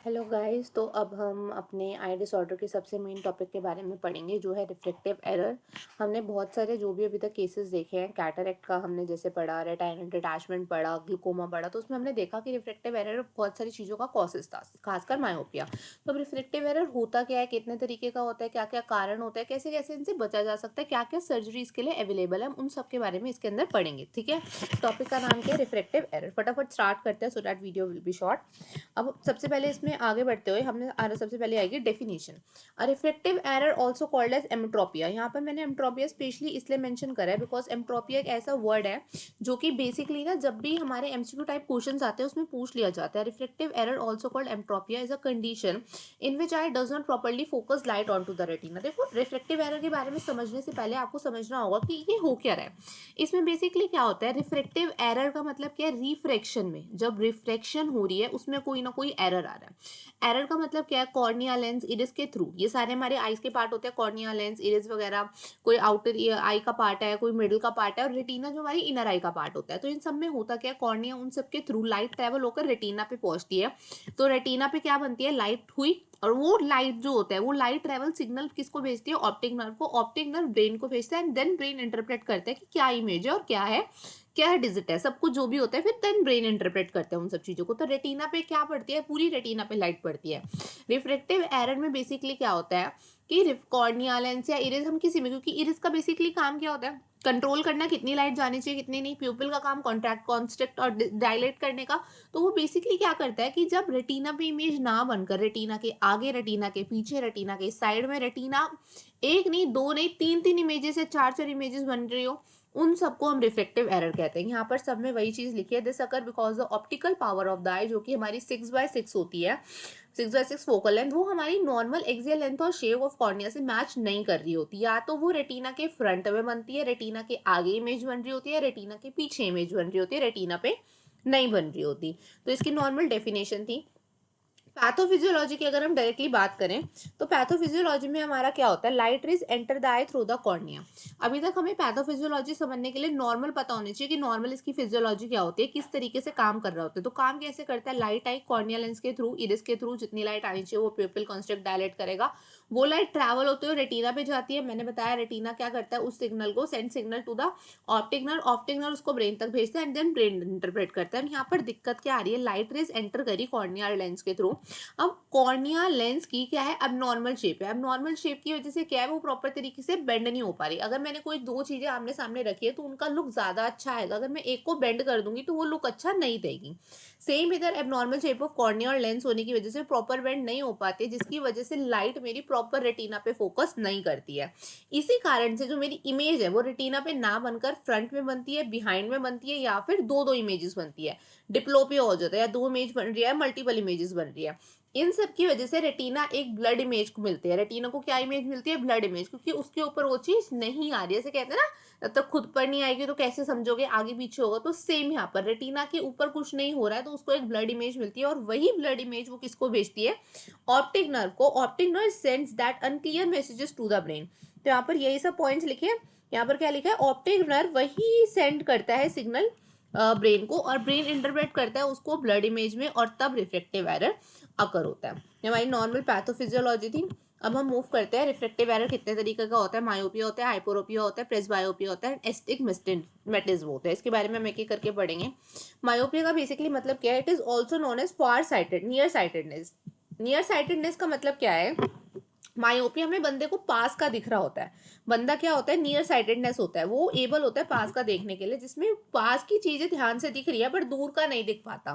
Hello guys. तो अब हम अपने आई डिसऑर्डर के सबसे मेन टॉपिक के बारे में पढ़ेंगे, जो है रिफ्लेक्टिव एरर। हमने बहुत सारे जो भी अभी तक केसेस देखे हैं, कैटरेक्ट का हमने जैसे पढ़ा, रेटाइनल डिटैचमेंट पढ़ा, ग्लूकोमा पढ़ा, तो उसमें हमने देखा कि रिफ्लेक्टिव एरर बहुत सारी चीज़ों का कॉजेस था, खासकर मायोपिया। तो अब रिफ्लेक्टिव एरर होता क्या है, कितने तरीके का होता है, क्या क्या कारण होता है, कैसे कैसे इनसे बचा जा सकता है, क्या क्या सर्जरी इसके लिए अवेलेबल है, हम उन सब के बारे में इसके अंदर पढ़ेंगे। ठीक है, टॉपिक का नाम क्या है, रिफ्लेक्टिव एरर। फटाफट स्टार्ट करते हैं so that video will be short. अब सबसे पहले इसमें आगे बढ़ते हुए सबसे पहले आएगी definition. A reflective error also called as ametropia. यहाँ पर मैंने एम्ट्रोपिया स्पेशली इसलिए मेंशन करा है बिकॉज एम्ट्रोपिया एक ऐसा वर्ड है जो कि बेसिकली ना जब भी हमारे एमसीक्यू टाइप क्वेश्चंस आते हैं उसमें पूछ लिया जाता है। Reflective error also called ametropia is a condition in which eye does not properly focus light on to the retina. देखो, रिफ्लेक्टिव एरर के बारे में समझने से पहले आपको समझना होगा कि ये हो क्या रहा है। इसमें बेसिकली क्या होता है, रिफ्रेक्टिव एरर का मतलब क्या है, रिफ्रैक्शन में जब रिफ्रैक्शन हो रही है उसमें कोई ना कोई एरर आ रहा है। एरर का मतलब क्या है, कॉर्निया लेंस इरिस के थ्रू, ये सारे हमारे आईज के पार्ट होते हैं, कॉर्निया लेंस इरिस वगैरह, कोई आउटर आई का पार्ट है, कोई मिडिल का पार्ट है, और रेटिना जो हमारी इनर आई का पार्ट होता है। तो इन सब में होता क्या है, कॉर्निया उन सब के थ्रू लाइट ट्रेवल होकर रेटिना पे पहुंचती है। तो रेटिना पे क्या बनती है, लाइट हुई, और वो लाइट जो होता है वो लाइट ट्रेवल सिग्नल किसको भेजती है, ऑप्टिक नर्व को। ऑप्टिक नर्व ब्रेन को भेजता है एंड देन ब्रेन इंटरप्रेट करता है कि क्या इमेज है और क्या है डिजिट है, सब कुछ जो भी होता है, फिर देन ब्रेन इंटरप्रेट करते हैं उन सब चीजों को। तो रेटिना पे क्या पड़ती है, पूरी रेटिना पे लाइट पड़ती है। रिफ्रेक्टिव एरर में बेसिकली क्या होता है कि कॉर्निया लेंस या इरिस, हम किसी में, क्योंकि इरिस का बेसिकली काम क्या होता है, कंट्रोल करना कितनी लाइट जानी चाहिए कितनी नहीं, प्यूपिल का काम कॉन्ट्रैक्ट कॉन्स्ट्रिक्ट और डायलेट करने का। तो वो बेसिकली क्या करता है कि जब रेटिना पे इमेज ना बनकर, रेटिना के आगे, रेटिना के पीछे, रेटिना के साइड में, रेटिना एक नहीं, दो नहीं, तीन तीन इमेजेस या चार चार इमेजेस बन रही हो, उन सबको हम रिफ्लेक्टिव एरर कहते हैं। यहाँ पर सब में वही चीज लिखी है, this occur because the optical power of the eye, जो कि हमारी 6/6 होती है, 6/6 फोकल लेंथ, वो हमारी नॉर्मल एक्सियल लेंथ और शेप ऑफ कॉर्निया से मैच नहीं कर रही होती। या तो वो रेटिना के फ्रंट में बनती है, रेटिना के आगे इमेज बन रही होती है, रेटिना के पीछे इमेज बन रही होती है, रेटिना पे नहीं बन रही होती। तो इसकी नॉर्मल डेफिनेशन थी। पैथोफिजियोलॉजी की अगर हम डायरेक्टली बात करें तो पैथोफिजियोलॉजी में हमारा क्या होता है, light rays enter the I through the cornea. अभी तक हमें पैथोफिजियोलॉजी समझने के लिए नॉर्मल पता होनी चाहिए कि नॉर्मल इसकी फिजियोलॉजी क्या होती है, किस तरीके से काम कर रहा होता है। तो काम कैसे करता है, लाइट आई कॉर्निया लेंस के थ्रू, इरिस के थ्रू जितनी लाइट आनी चाहिए वो प्यूपिल कॉन्स्ट्रिक्ट डायलेट करेगा, वो लाइट ट्रैवल होते हुए रेटिना पे जाती है। मैंने बताया रेटिना क्या करता है, उस सिग्नल को send signal to the optic nerve, optic nerve उसको ब्रेन तक भेजता है एंड देन ब्रेन इंटरप्रेट करता है। यहाँ पर दिक्कत क्या आ रही है, लाइट रेज एंटर करी कॉर्निया लेंस के थ्रू। अब कॉर्निया लेंस की क्या है, अब नॉर्मल शेप है, अब नॉर्मल शेप की वजह से क्या है, वो प्रॉपर तरीके से बेंड नहीं हो पा रही। अगर मैंने कोई दो चीजें आमने सामने रखी है तो उनका लुक ज्यादा अच्छा आएगा, अगर मैं एक को बेंड कर दूंगी तो वो लुक अच्छा नहीं देगी। सेम इधर एबनॉर्मल शेप ऑफ कॉर्निया और लेंस होने की वजह से प्रॉपर बेंड नहीं हो पाती, जिसकी वजह से लाइट मेरी प्रॉपर रेटिना पे फोकस नहीं करती है। इसी कारण से जो मेरी इमेज है वो रेटिना पे ना बनकर फ्रंट में बनती है, बिहाइंड में बनती है, या फिर दो दो इमेजेस बनती है, डिप्लोपिया हो जाता है, या दो इमेज बन रही है, मल्टीपल इमेजेस बन रही है। इन सब की वजह से रेटिना एक ब्लड इमेज को मिलती है। रेटिना को क्या इमेज मिलती है, ब्लड इमेज, क्योंकि उसके ऊपर वो चीज नहीं आ रही है। जैसे कहते हैं ना, जब तक खुद पर नहीं आएगी तो कैसे समझोगे आगे पीछे होगा, तो सेम यहाँ पर रेटिना के ऊपर कुछ नहीं हो रहा है तो उसको एक ब्लड इमेज मिलती है, और वही ब्लड इमेज वो किसको भेजती है, ऑप्टिक नर्व को। Optic nerve sends that unclear messages to the brain. तो यहाँ पर यही सब पॉइंट्स लिखे हैं। यहाँ पर क्या लिखा है, ऑप्टिक नर्व वही सेंड करता है सिग्नल ब्रेन को, और ब्रेन इंटरप्रेट करता है उसको ब्लड इमेज में, और तब रिफ्लेक्टिव एरर अकर होता है। ये हमारी नॉर्मल पैथोफिजियोलॉजी थी। अब हम मूव करते हैं, रिफ्लेक्टिव एरर कितने तरीके का होता है, मायोपिया होता है, हाइपोरोपिया होता है, प्रेसबायोपिया होता है, एस्टिग्मेटिज्म होता है। इसके बारे में हम एक एक करके पढ़ेंगे। मायोपिया का बेसिकली मतलब क्या है, it is also known as far sighted, near sightedness. Near sightedness का मतलब क्या है, मायोपिया में बंदे को पास का दिख रहा होता है। बंदा क्या होता है, नियर साइटेडनेस होता है, वो एबल होता है पास का देखने के लिए, जिसमें पास की चीजें ध्यान से दिख रही है पर दूर का नहीं दिख पाता।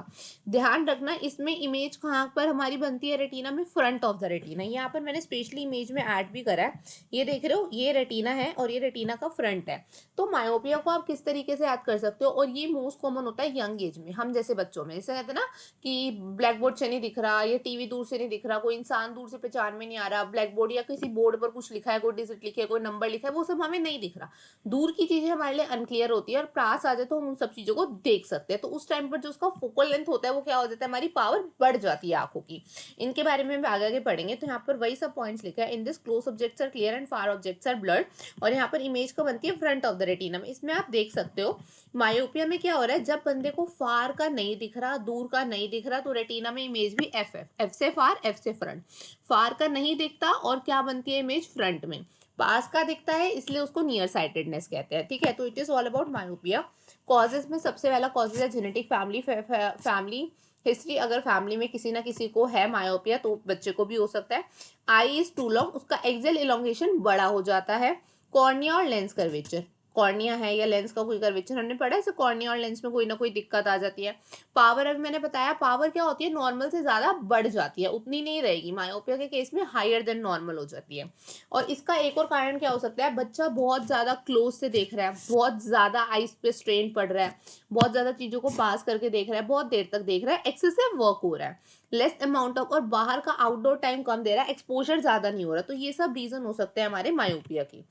ध्यान रखना, इसमें इमेज कहाँ पर हमारी बनती है, रेटिना में, फ्रंट ऑफ द रेटिना। यहाँ पर मैंने स्पेशली इमेज में ऐड भी करा है, ये देख रहे हो, ये रेटिना है और ये रेटिना का फ्रंट है। तो मायोपिया को आप किस तरीके से याद कर सकते हो, और ये मोस्ट कॉमन होता है यंग एज में, हम जैसे बच्चों में। जैसे कहते हैं ना कि ब्लैक बोर्ड से नहीं दिख रहा, या टीवी दूर से नहीं दिख रहा, कोई इंसान दूर से पहचान में नहीं आ रहा, ब्लैक ब्लैक बोर्ड या किसी बोर्ड पर कुछ लिखा है, कोई डिजिट लिखी है, कोई नंबर लिखा है, वो सब हमें नहीं दिख रहा। दूर की चीजें हमारे लिए अनक्लियर होती है और पास आ जाए तो हम उन सब चीजों को देख सकते हैं। तो उस टाइम पर जो उसका फोकल लेंथ होता है वो क्या हो जाता है, हमारी पावर बढ़ जाती है आंखों की। इनके बारे में हम आगे आगे पढ़ेंगे। तो यहाँ पर वही सब पॉइंट्स लिखा है, in this close objects are clear and far objects are blurred. और यहाँ पर इमेज का बनती है फ्रंट ऑफ द रेटिना में। इसमें आप देख सकते हो मायोपिया में क्या हो रहा है, जब बंदे को फार का नहीं दिख रहा, दूर का नहीं दिख रहा, तो रेटिना में इमेज भी एफ एफ, एफ से फार, एफ से फ्रंट। फार का नहीं दिखता और क्या बनती है इमेज फ्रंट में। पास का दिखता है इसलिए उसको नियर साइटेडनेस कहते हैं। ठीक है, तो it is all about myopia. Causes में सबसे पहला कॉजेज है जेनेटिक, फैमिली हिस्ट्री। अगर फैमिली में किसी ना किसी को है मायोपिया तो बच्चे को भी हो सकता है। आई इज टू लॉन्ग, उसका एक्सेल इलोंगेशन बड़ा हो जाता है। कॉर्निया और लेंस कर्वेचर, कॉर्निया है या लेंस का कोई कर्वेचर हमने पढ़ा है, कॉर्निया और लेंस में कोई ना कोई दिक्कत आ जाती है। पावर, अभी मैंने बताया पावर क्या होती है, नॉर्मल से ज्यादा बढ़ जाती है, उतनी नहीं रहेगी। मायोपिया के केस में हायर देन नॉर्मल हो जाती है। और इसका एक और कारण क्या हो सकता है, बच्चा बहुत ज्यादा क्लोज से देख रहा है, बहुत ज्यादा आइज पे स्ट्रेन पड़ रहा है, बहुत ज्यादा चीजों को पास करके देख रहा है, बहुत देर तक देख रहा है, एक्सेसिव वर्क हो रहा है, लेस अमाउंट ऑफ, और बाहर का आउटडोर टाइम कम दे रहा है, एक्सपोजर ज्यादा नहीं हो रहा। तो ये सब रीजन हो सकते हैं हमारे मायोपिया की।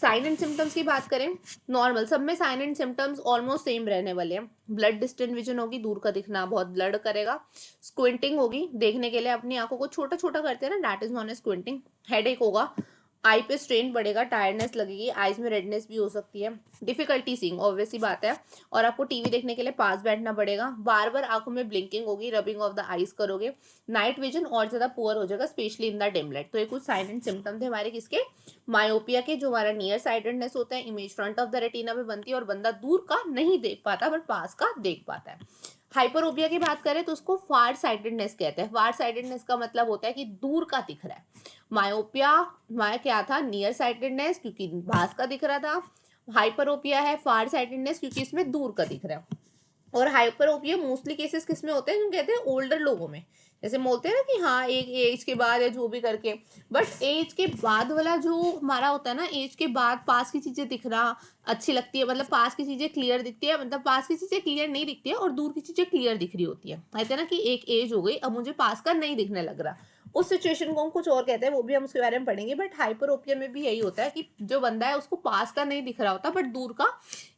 साइन एंड सिम्टम्स की बात करें, नॉर्मल सब में sign and symptoms almost same रहने वाले हैं। ब्लड डिस्टेंट विजन होगी, दूर का दिखना बहुत ब्लड करेगा। स्क्विंटिंग होगी, देखने के लिए अपनी आंखों को छोटा छोटा करते हैं ना, that is known as squinting. Headache होगा, आई पे स्ट्रेन पड़ेगा, टायर्डनेस लगेगी, आईज में रेडनेस भी हो सकती है। डिफिकल्टी सीइंग, ऑब्वियस सी बात है, और आपको टीवी देखने के लिए पास बैठना पड़ेगा। बार बार आंखों में ब्लिंकिंग होगी, रबिंग ऑफ द आईज करोगे। नाइट विजन और ज्यादा पुअर हो जाएगा, specially in the dim light. तो ये कुछ साइन एंड सिम्टम थे हमारे किसके, मायोपिया के। जो हमारा नियर साइटेडनेस होता है, image front of the retina में बनती है और बंदा दूर का नहीं देख पाता बट पास का देख पाता है। हाइपरोपिया की बात करें तो उसको फार साइटेडनेस कहते हैं। फार साइटेडनेस का मतलब होता है कि दूर का दिख रहा है। मायोपिया माया क्या था, नियर साइटेडनेस, क्योंकि पास का दिख रहा था। हाइपरोपिया है फार साइटेडनेस, क्योंकि इसमें दूर का दिख रहा है। और हाइपरोपिया मोस्टली केसेस किसमें होते हैं, हम कहते हैं ओल्डर लोगों में। जैसे बोलते हैं ना कि हाँ एक एज के बाद या जो भी करके, बट एज के बाद वाला जो हमारा होता है ना, एज के बाद पास की चीजें दिखना अच्छी लगती है, मतलब पास की चीजें क्लियर दिखती है, मतलब पास की चीजें क्लियर नहीं दिखती है और दूर की चीजें क्लियर दिख रही होती है। कहते हैं ना कि एक एज हो गई, अब मुझे पास का नहीं दिखने लग रहा, उस सिचुएशन को हम कुछ और कहते हैं, वो भी हम उसके बारे में पढ़ेंगे। बट हाइपरोपिया में भी यही होता है कि जो बंदा है उसको पास का नहीं दिख रहा होता बट दूर का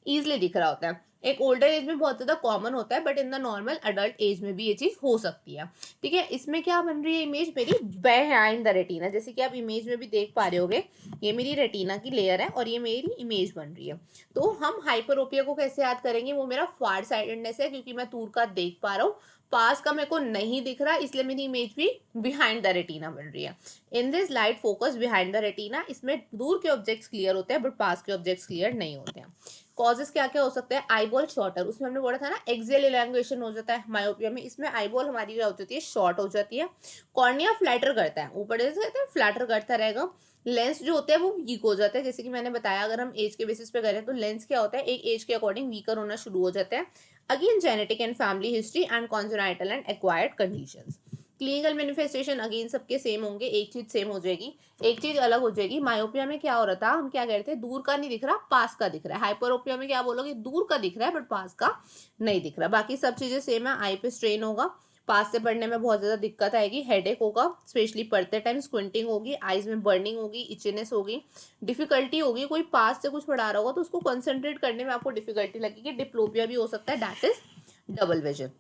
ईजिली दिख रहा होता है। एक ओल्डर एज में बहुत ज्यादा कॉमन होता है, but in the normal adult age में भी ये चीज हो सकती है। ठीक है, इसमें क्या बन रही है इमेज मेरी बिहाइंड द रेटिना, जैसे कि आप इमेज में भी देख पा रहे होगे, ये मेरी रेटिना की लेयर है और ये मेरी इमेज बन रही है। तो हम हाइपरोपिया को कैसे याद करेंगे, वो मेरा फार साइडेडनेस है, क्योंकि मैं दूर का देख पा रहा हूँ, पास का मेरे को नहीं दिख रहा, इसलिए मेरी इमेज भी बिहाइंड द रेटिना बन रही है। In this light focus behind the retina, इसमें दूर के ऑब्जेक्ट्स क्लियर होते हैं बट पास के ऑब्जेक्ट्स क्लियर नहीं होते हैं। कॉजेस क्या क्या हो सकते हैं, आईबॉल शॉर्टर, उसमें हमने बोला था ना एक्सियल इलैंगुएशन हो जाता है मायोपिया में, इसमें आईबॉल हमारी क्या हो जाती है, शॉर्ट हो जाती है। कॉर्निया फ्लैटर करता है, ऊपर जैसे कहते हैं फ्लैटर करता रहेगा। लेंस जो होते हैं वो वीक हो जाते हैं, जैसे कि मैंने बताया अगर हम एज के बेसिस पे करें तो लेंस क्या होता है, एक एज के अकॉर्डिंग वीकर होना शुरू हो जाता है। Again genetic and family history and congenital and acquired conditions. Clinical manifestation again सबके सेम होंगे, एक चीज सेम हो जाएगी, एक चीज अलग हो जाएगी। मायोपिया में क्या हो रहा था, हम क्या कह रहे थे, दूर का नहीं दिख रहा पास का दिख रहा है। हाइपरोपिया में क्या बोलोगे, दूर का दिख रहा है बट पास का नहीं दिख रहा। बाकी सब चीजें सेम है, आई पे स्ट्रेन होगा, पास से पढ़ने में बहुत ज्यादा दिक्कत आएगी, हेडेक होगा, स्पेशली पढ़ते टाइम स्क्विंटिंग होगी, आईज में बर्निंग होगी, इचनेस होगी, डिफिकल्टी होगी। कोई पास से कुछ पढ़ा रहा होगा तो उसको कंसंट्रेट करने में आपको डिफिकल्टी लगेगी। डिप्लोपिया भी हो सकता है, दैट इज डबल विजन।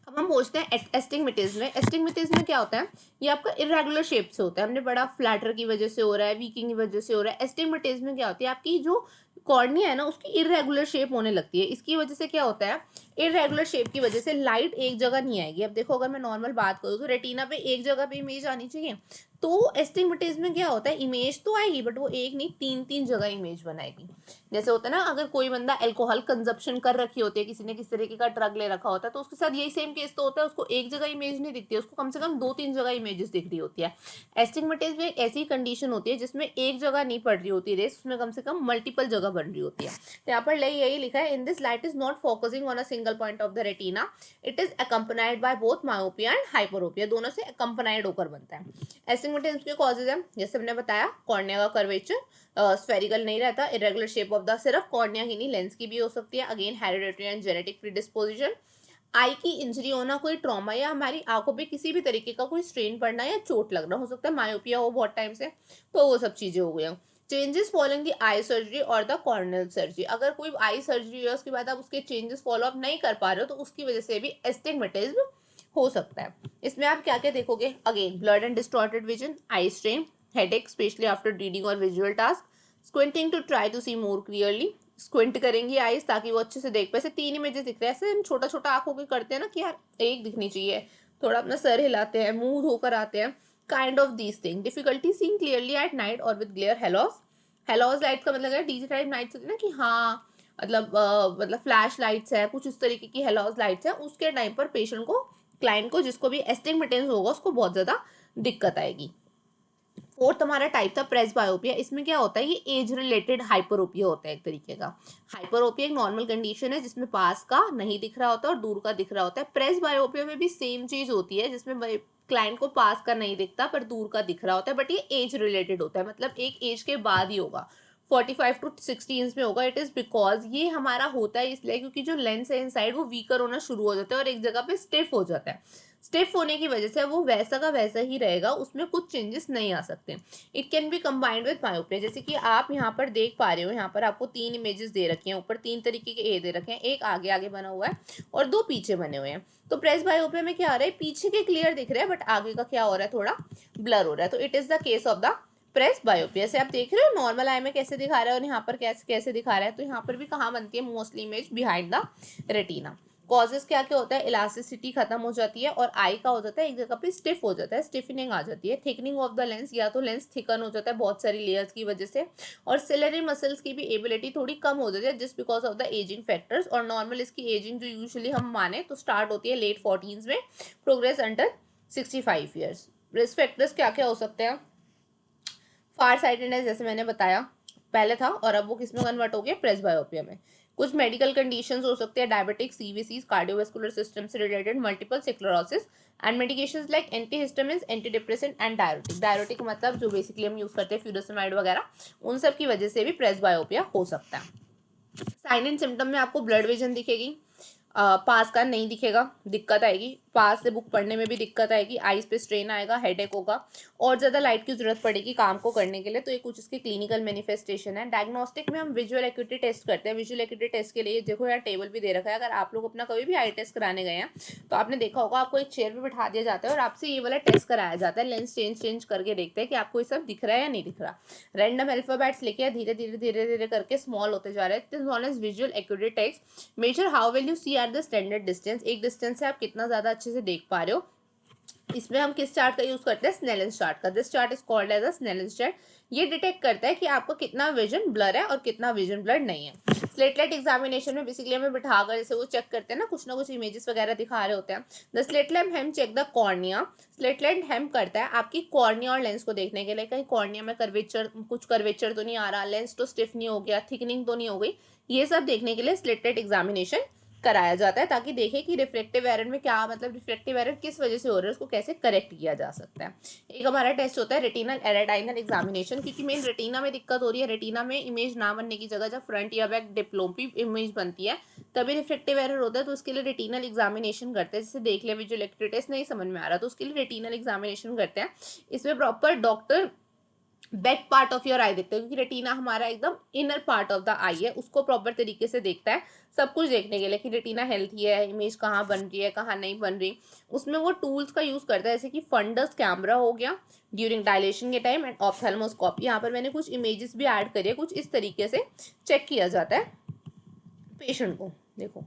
अब हम पहुंचते हैं एस्टिग्मेटिज्म में। एस्टिग्मेटिज्म में क्या होता है, ये आपका इरेगुलर शेप से होता है, हमने बड़ा फ्लैटर की वजह से हो रहा है, वीकिंग की वजह से हो रहा है। एस्टिग्मेटिज्म में क्या होती है, आपकी जो कॉर्निया है ना उसकी इरेगुलर शेप होने लगती है। इसकी वजह से क्या होता है, इरेगुलर शेप की वजह से लाइट एक जगह नहीं आएगी। अब देखो अगर मैं नॉर्मल बात करूँ तो रेटिना पे एक जगह पे इमेज आनी चाहिए, तो एस्टिग्मेटिज्म में क्या होता है, इमेज तो आएगी बट वो एक नहीं तीन तीन जगह इमेज बनाएगी। जैसे होता है ना, अगर कोई बंदा अल्कोहल कंजप्शन कर रखी होती है, किसी ने किस तरीके का ड्रग ले रखा होता है, तो उसके साथ यही सेम केस तो होता है, उसको एक जगह इमेज नहीं दिखती है, उसको कम से कम दो तीन जगह इमेजेस दिख रही होती है। एस्टिग्मेटिज्म में एक ऐसी कंडीशन होती है जिसमें एक जगह नहीं पड़ रही होती रेस, उसमें कम से कम मल्टीपल जगह बन रही होती है। तो यहाँ पर यही लिखा है, in this light is not focusing on a single point of the retina, it is accompanied by both myopia and hyperopia, दोनों से अकम्पनाइड होकर बनता है। एस्टिग्मेटिज्म के कॉजेज है, जैसे हमने बताया कॉर्निया का कर्वेचर स्फेरिकल नहीं रहता, इरेगुलर शेप ऑफ द, सिर्फ कॉर्निया की नहीं लेंस की भी हो सकती है। Again hereditary and genetic predisposition. Eye की इंजरी होना, कोई ट्रॉमा या हमारी आंखों पे किसी भी तरीके का कोई स्ट्रेन पड़ना या चोट लगना, हो सकता है मायोपिया हो बहुत टाइम से, तो वो सब चीजें हो गई। Changes following the eye surgery और द कॉर्नियल सर्जरी, अगर कोई आई सर्जरी है उसके बाद आप उसके चेंजेस फॉलो अप नहीं कर पा रहे हो तो उसकी वजह से भी एस्टिग्मेटिज्म हो सकता है। इसमें आप क्या क्या देखोगे, again blurred and distorted vision, eye strain, headache especially after reading और visual task, squinting to try to see more clearly, squint करेंगी आईज ताकि वो अच्छे से देख पाए। ऐसे 3 इमेजेस दिख रहे हैं, ऐसे हम छोटा छोटा आंखों के करते हैं ना कि यार एक दिखनी चाहिए, थोड़ा अपना सर हिलाते हैं, मुंह धोकर आते हैं, kind of these thing. Difficulty seeing clearly at night और with glare halos, halos light का मतलब है डीजी टाइप नाइट्स होती है ना कि हाँ मतलब फ्लैश लाइट्स है, कुछ इस तरीके की हेलोस लाइट्स है, उसके टाइम पर पेशेंट को, क्लाइंट को, जिसको भी एस्टिग्मेटिज्म होगा उसको बहुत ज्यादा दिक्कत आएगी। फोर्थ हमारा टाइप था प्रेस बायोपिया। इसमें क्या होता है, ये एज रिलेटेड हाइपरोपिया होता है एक तरीके का। हाइपरोपिया एक नॉर्मल कंडीशन है जिसमें पास का नहीं दिख रहा होता और दूर का दिख रहा होता है। प्रेस बायोपिया में भी सेम चीज होती है जिसमें क्लाइंट को पास का नहीं दिखता पर दूर का दिख रहा होता है, बट ये एज रिलेटेड होता है, मतलब एक एज के बाद ही होगा, 45 to 60 में होगा। इट इज बिकॉज ये हमारा होता है इसलिए क्योंकि जो लेंस है इनसाइड वो वीकर होना शुरू हो जाता है और एक जगह पे स्टिफ हो जाता है। स्टिफ होने की वजह से वो वैसा का वैसा ही रहेगा, उसमें कुछ चेंजेस नहीं आ सकते। It can be combined with myopia, जैसे कि आप यहाँ पर देख पा रहे हो, यहाँ पर आपको 3 इमेजेस दे रखे हैं, ऊपर 3 तरीके के ए दे रखे हैं, एक आगे आगे बना हुआ है और 2 पीछे बने हुए हैं। तो प्रेस बायोपिया में क्या आ रहा है, पीछे के क्लियर दिख रहा है बट आगे का क्या हो रहा है, थोड़ा ब्लर हो रहा है। तो it is the case of the presbyopia. से आप देख रहे हो नॉर्मल आई में कैसे दिखा रहा है और यहाँ पर कैसे कैसे दिखा रहा है। तो यहाँ पर भी कहाँ बनती है, mostly image behind the retina. Causes क्या क्या होता है, इलास्टिसिटी खत्म हो जाती है और आई का हो जाता है एक जगह पे स्टिफ हो जाता है, स्टिफनिंग आ जाती है। थिकनिंग ऑफ द लेंस, या तो लेंस थिकन हो जाता है बहुत सारी लेयर्स की वजह से, और सिलेरी मसल्स की भी एबिलिटी थोड़ी कम हो जाती है just because of the ageing factors. और नॉर्मल इसकी एजिंग जो यूजुअली हम माने तो स्टार्ट होती है लेट 40s में, progress under 65 years. Risk factors क्या क्या हो सकते हैं, फार साइटेडनेस जैसे मैंने बताया पहले था और अब वो किस में कन्वर्ट हो गया, प्रेस बायोपिया में। कुछ मेडिकल कंडीशंस हो सकते हैं, डायबिटिक, सीवीसी, कार्डियोवास्कुलर सिस्टम से related, multiple sclerosis, and medications like antihistamines, antidepressant and diuretic. Diuretic मतलब जो बेसिकली हम यूज करते हैं फ्यूरोसेमाइड वगैरह, उन सब की वजह से भी प्रेस बायोपिया हो सकता है। साइन एंड सिम्टम में आपको ब्लड विजन दिखेगी, पास का नहीं दिखेगा, दिक्कत आएगी, पास से बुक पढ़ने में भी दिक्कत आएगी, आईज पे स्ट्रेन आएगा, हेडेक होगा, और ज़्यादा लाइट की जरूरत पड़ेगी काम को करने के लिए। तो ये कुछ इसके क्लिनिकल मैनिफेस्टेशन है। डायग्नोस्टिक में हम विजुअल एक्यूटी टेस्ट करते हैं। विजुअल एक्यूटी टेस्ट के लिए देखो यार टेबल भी दे रखा है, अगर आप लोग अपना कभी भी आई टेस्ट कराने गए हैं तो आपने देखा होगा आपको एक चेयर पे बिठा दिया जाता है और आपसे ये वाला टेस्ट कराया जाता है, लेंस चेंज चेंज करके देखते हैं कि आपको ये सब दिख रहा है या नहीं दिख रहा। रैंडम अल्फाबेट्स लेके धीरे धीरे धीरे धीरे करके स्मॉल होते जा रहे हैं, visual acuity test. Measure how will you see at the standard distance, एक डिस्टेंस से आप कितना ज्यादा अच्छे से देख पा रहे हो। इसमें हम किस चार्ट का यूज करते हैं, स्नेलिन चार्ट का। This chart is called as a Snellen chart. ये डिटेक्ट करता है कि आपको कितना विजन ब्लर है और कितना विजन ब्लर नहीं है। स्लेटलेट एग्जामिनेशन में बेसिकली हमें बिठाकर जैसे वो चेक करते हैं ना कुछ इमेजेस वगैरह दिखा रहे होते हैं। द स्लेटलेट हेम चेक द कॉर्निया। स्लेटलेट हेम करता है आपकी कॉर्निया और लेंस को देखने के लिए, कहीं कॉर्निया में कर्वेचर, कुछ कर्वेचर तो नहीं आ रहा, लेंस तो स्टिफ नहीं हो गया, थिकनिंग तो नहीं हो गई, ये सब देखने के लिए स्लेटलेट एग्जामिनेशन कराया जाता है ताकि देखे कि रिफ्लेक्टिव एरर में क्या, मतलब रिफ्लेक्टिव एरर किस वजह से हो रहा है, उसको कैसे करेक्ट किया जा सकता है। एक हमारा टेस्ट होता है रेटिनल एरेटाइनल एग्जामिनेशन, क्योंकि मेन रेटिना में दिक्कत हो रही है। रेटिना में इमेज ना बनने की जगह जब फ्रंट या बैक डिप्लोपी इमेज बनती है तभी रिफ्लेक्टिव एरर होता है। तो उसके लिए रेटिनल एग्जामिनेशन करते हैं। जैसे देख ले विजुअल एक्यूटी टेस्ट नहीं समझ में आ रहा तो उसके लिए रेटिनल एग्जामिनेशन करते हैं। इसमें proper doctor back part of your eye देखते हैं, क्योंकि रेटिना हमारा एकदम inner part of the eye है, उसको प्रॉपर तरीके से देखता है सब कुछ देखने के लिए कि रेटिना हेल्थी है, इमेज कहाँ बन रही है कहाँ नहीं बन रही। उसमें वो टूल्स का यूज करता है जैसे कि फंडस कैमरा हो गया ड्यूरिंग डायलेशन के टाइम, एंड ऑप्थेल्मोस्कोप। यहाँ पर मैंने कुछ इमेजेस भी ऐड करी है, कुछ इस तरीके से चेक किया जाता है पेशेंट को। देखो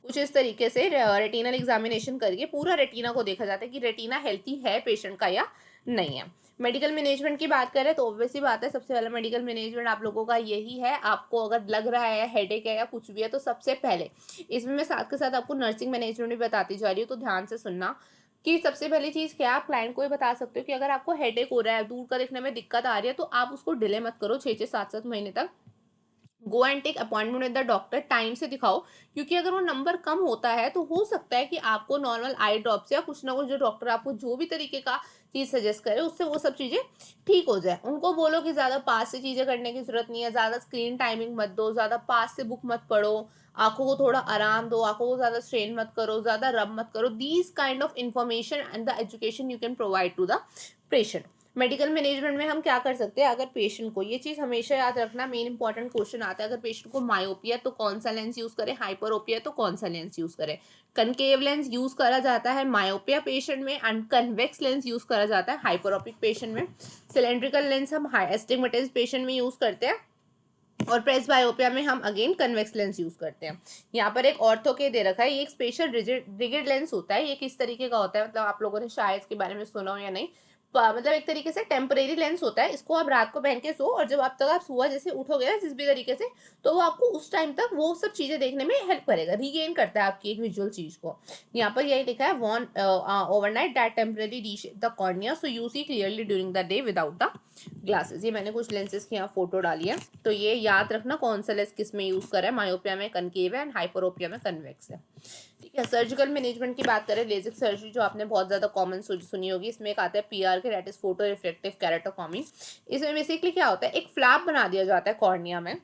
कुछ इस तरीके से रेटिनल एग्जामिनेशन करके पूरा रेटिना को देखा जाता है कि रेटिना हेल्थी है पेशेंट का या नहीं है। मेडिकल मैनेजमेंट की बात करें तो ऑब्वियस ही बात है, सबसे पहले मेडिकल मैनेजमेंट आप लोगों का यही है। आपको अगर लग रहा है हेडेक है या कुछ भी है तो सबसे पहले इसमें मैं साथ के साथ आपको नर्सिंग मैनेजमेंट भी बताती जा रही हूँ, तो ध्यान से सुनना कि सबसे पहली चीज क्या, आप क्लाइंट को ये बता सकते हो कि अगर आपको हेडेक हो रहा है, दूर का देखने में दिक्कत आ रही है, तो आप उसको डिले मत करो 6-6 7-7 महीने तक। Go and take appointment with the doctor, time से दिखाओ, क्योंकि अगर वो नंबर कम होता है तो हो सकता है कि आपको नॉर्मल आई ड्रॉप्स या कुछ ना कुछ जो डॉक्टर आपको जो भी तरीके का चीज़ सजेस्ट करे उससे वो सब चीज़ें ठीक हो जाए। उनको बोलो कि ज़्यादा पास से चीज़ें करने की जरूरत नहीं है, ज़्यादा स्क्रीन टाइमिंग मत दो, ज़्यादा पास से बुक मत पढ़ो, आंखों को थोड़ा आराम दो, आंखों को ज़्यादा स्ट्रेन मत करो, ज़्यादा रब मत करो। These kind of information and the education you can provide to the patient. Medical management में हम क्या कर सकते हैं, अगर पेशेंट को, ये चीज़ हमेशा याद रखना, मेन इंपॉर्टेंट क्वेश्चन आता है, अगर पेशेंट को मायोपिया तो कौन सा लेंस यूज करें, हाइपरोपिया तो कौन सा लेंस यूज करें। कनकेव लेंस यूज करा जाता है मायोपिया पेशेंट में एंड कन्वेक्स लेंस यूज करा जाता है हाइपरोपिक पेशेंट में। सिलेंड्रिकल लेंस हम एस्टिग्मेटिस पेशेंट में यूज करते हैं और प्रेस बायोपिया में हम अगेन कन्वेक्स लेंस यूज करते हैं। यहाँ पर एक ऑर्थो के दे रखा है, ये एक स्पेशल रिजिड लेंस होता है। ये किस तरीके का होता है, मतलब आप लोगों ने शायद इसके बारे में सुना हो या नहीं, मतलब एक तरीके से टेम्परेरी लेंस होता है। इसको आप रात को पहन के सो, और जब आप तक आप सुबह जैसे उठोगे ना जिस भी तरीके से, तो वो आपको उस टाइम तक वो सब चीजें देखने में हेल्प करेगा, रीगेन करता है आपकी एक विजुअल चीज को। यहाँ पर यही लिखा है, worn overnight that temporary reshape the cornea so you see clearly during the day without the glasses. ये मैंने कुछ लेंसेज की यहाँ फोटो डाली है, तो ये याद रखना कौन सा लेंस किस में यूज करा है। मायोपिया में कनकेव है एंड हाइपरोपिया में कन्वेक्स है। ठीक है, सर्जिकल मैनेजमेंट की बात करें, लेजिक सर्जरी जो आपने बहुत ज्यादा कॉमन सुनी होगी, इसमें एक आता है पीआर के, दैट इज फोटो रिफ्लेक्टिव केराटोटॉमी। इसमें बेसिकली क्या होता है, एक फ्लैप बना दिया जाता है कॉर्निया में,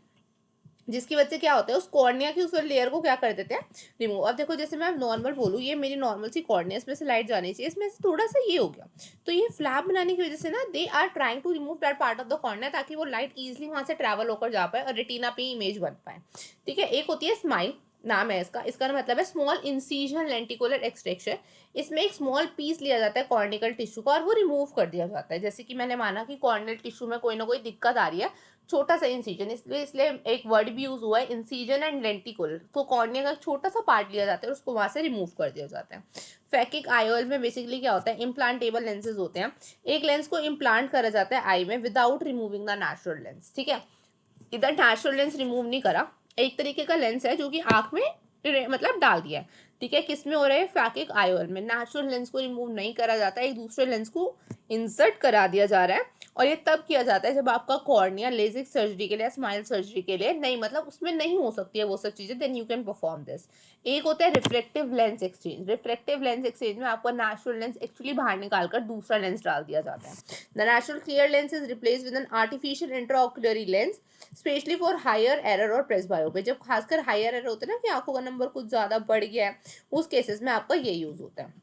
जिसकी वजह से क्या होता है, उस कॉर्निया की उस लेयर को क्या कर देते हैं, रिमूव। अब देखो जैसे मैं नॉर्मल बोलूँ, ये मेरी नॉर्मल सी कॉर्निया, इसमें से लाइट जानी चाहिए, इसमें से थोड़ा सा ये हो गया, तो ये फ्लैप बनाने की वजह से ना they are trying to remove that part of the cornea, ताकि वो लाइट इजिली वहां से ट्रैवल होकर जा पाए और रेटिना पे इमेज बन पाए। ठीक है, एक होती है स्माइल, नाम है इसका, इसका मतलब है स्मॉल इंसिजन लेंटिकुलर एक्सट्रैक्शन। इसमें एक स्मॉल पीस लिया जाता है कॉर्निकल टिश्यू का और वो रिमूव कर दिया जाता है। जैसे कि मैंने माना कि कॉर्निकल टिश्यू में कोई ना कोई दिक्कत आ रही है, छोटा सा इंसिजन, इसलिए इसलिए एक वर्ड भी यूज हुआ है इंसिजन एंड लेंटिकुलर, तो कॉर्निया का छोटा सा पार्ट लिया जाता है और उसको वहां से रिमूव कर दिया जाता है। फैकिक आईओएल में बेसिकली क्या होता है, इम्प्लांटेबल लेंसेज होते हैं। एक लेंस को इम्प्लांट करा जाता है आई में without removing the natural lens. ठीक है, इधर नेचुरल लेंस रिमूव नहीं करा, एक तरीके का लेंस है जो कि आंख में मतलब डाल दिया है। ठीक है, किस में हो रहा है, फैकिक आईओएल में। नेचुरल लेंस को रिमूव नहीं करा जाता, एक दूसरे लेंस को इंसर्ट करा दिया जा रहा है, और ये तब किया जाता है जब आपका कॉर्निया लेजिक सर्जरी के लिए, स्माइल सर्जरी के लिए नहीं, मतलब उसमें नहीं हो सकती है वो सब चीजें, then you can perform this. एक होता है reflective lens exchange. Reflective lens exchange में आपका नेचुरल लेंस एक्चुअली बाहर निकालकर दूसरा लेंस डाल दिया जाता है। The natural clear lens is replace with an artificial intraocular lens especially for higher error और प्रेसबायोपिया। जब खासकर हायर एरर होता है ना कि आंखों का नंबर कुछ ज्यादा बढ़ गया है, उस केसेस में आपका ये यूज होता है।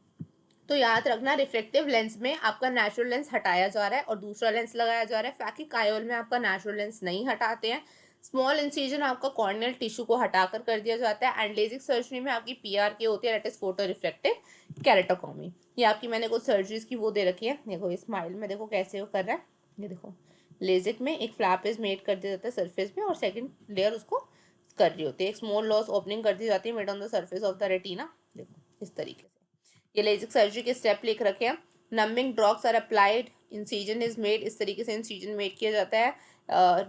तो याद रखना, रिफ्लेक्टिव लेंस में आपका नेचुरल लेंस हटाया जा रहा है और दूसरा लेंस लगाया जा रहा है। फैकिक आईओएल में आपका नेचुरल लेंस नहीं हटाते हैं। स्मॉल इंसिजन आपका कॉर्नियल टिश्यू को हटाकर कर दिया जाता है। एंड लेजिक सर्जरी में आपकी पीआर की होती है, दैट इज फोटो रिफ्लेक्टिव केराटोटॉमी। ये आपकी मैंने कुछ सर्जरीज की वो दे रखी है, देखो स्माइल में देखो कैसे वो कर रहा है, ये देखो लेजिक में एक फ्लैप इज मेड कर दिया जाता है सरफेस में और सेकंड लेयर उसको कर रही होती है, एक स्मॉल लॉस ओपनिंग कर दी जाती है made on the surface of the retina. देखो इस तरीके से ये लेजिक सर्जरी के स्टेप लिख रखे हैं। Numbing drops are applied, incision is made, इस तरीके से इंसिजन मेड किया जाता है,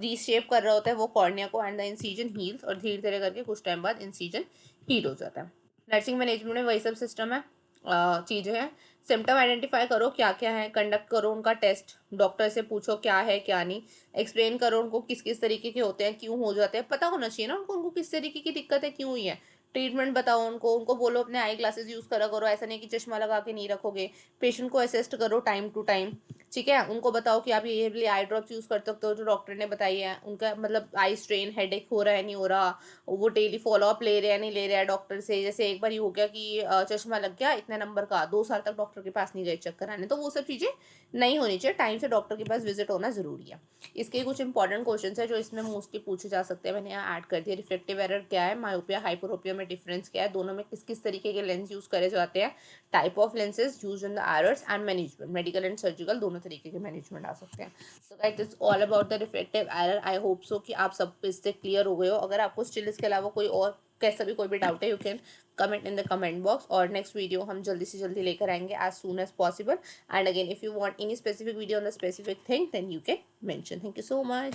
रीशेप कर रहा होता है वो कॉर्निया को, एंड द इंसिजन हील्स, और धीरे धीरे करके कुछ टाइम बाद इंसिजन हील हो जाता है। नर्सिंग मैनेजमेंट में वही सब सिस्टम है, चीज़ें हैं। सिम्टम आइडेंटिफाई करो क्या क्या है, कंडक्ट करो उनका टेस्ट, डॉक्टर से पूछो क्या है क्या नहीं, एक्सप्लेन करो उनको किस किस तरीके के होते हैं, क्यों हो जाते हैं, पता होना चाहिए ना उनको किस तरीके की दिक्कत है, क्यों हुई है। ट्रीटमेंट बताओ उनको, उनको बोलो अपने आई ग्लासेस यूज करा करो, ऐसा नहीं कि चश्मा लगा के नहीं रखोगे। पेशेंट को असिस्ट करो टाइम टू टाइम। ठीक है, उनको बताओ कि आप ये आई ड्रॉप्स यूज कर सकते हो जो डॉक्टर ने बताई है, उनका मतलब आई स्ट्रेन हेडेक हो रहा है नहीं हो रहा, वो डेली फॉलो अप ले रहे हैं नहीं ले रहे हैं डॉक्टर से। जैसे एक बार ये हो गया कि चश्मा लग गया इतने नंबर का, 2 साल तक डॉक्टर के पास नहीं गए चेक कराने, तो वो सब चीजें नहीं होनी चाहिए, टाइम से डॉक्टर के पास विजिट होना जरूरी है। इसके कुछ इंपॉर्टेंट क्वेश्चन है जो इसमें मोस्टली पूछे जा सकते हैं, मैंने यहाँ ऐड कर दिया। रिफ्लेक्टिव एरर क्या है, मायोपिया हाइपरोपिया में डिफरेंस क्या है, दोनों में किस किस तरीके के लेंस यूज करे जाते हैं, type of lenses use in the errors and management, medical and surgical दोनों तरीके के मैनेजमेंट आ सकते हैं। So guys this all about the reflective error. I hope so कि आप सब इससे क्लियर हो गए हो। अगर आपको स्टिल इसके अलावा कोई और कैसा भी कोई भी डाउट है, you can comment in the comment box, और नेक्स्ट वीडियो हम जल्दी से जल्दी लेकर आएंगे as soon as possible. And again if you want any specific video on the specific thing then you can mention. Thank you so much.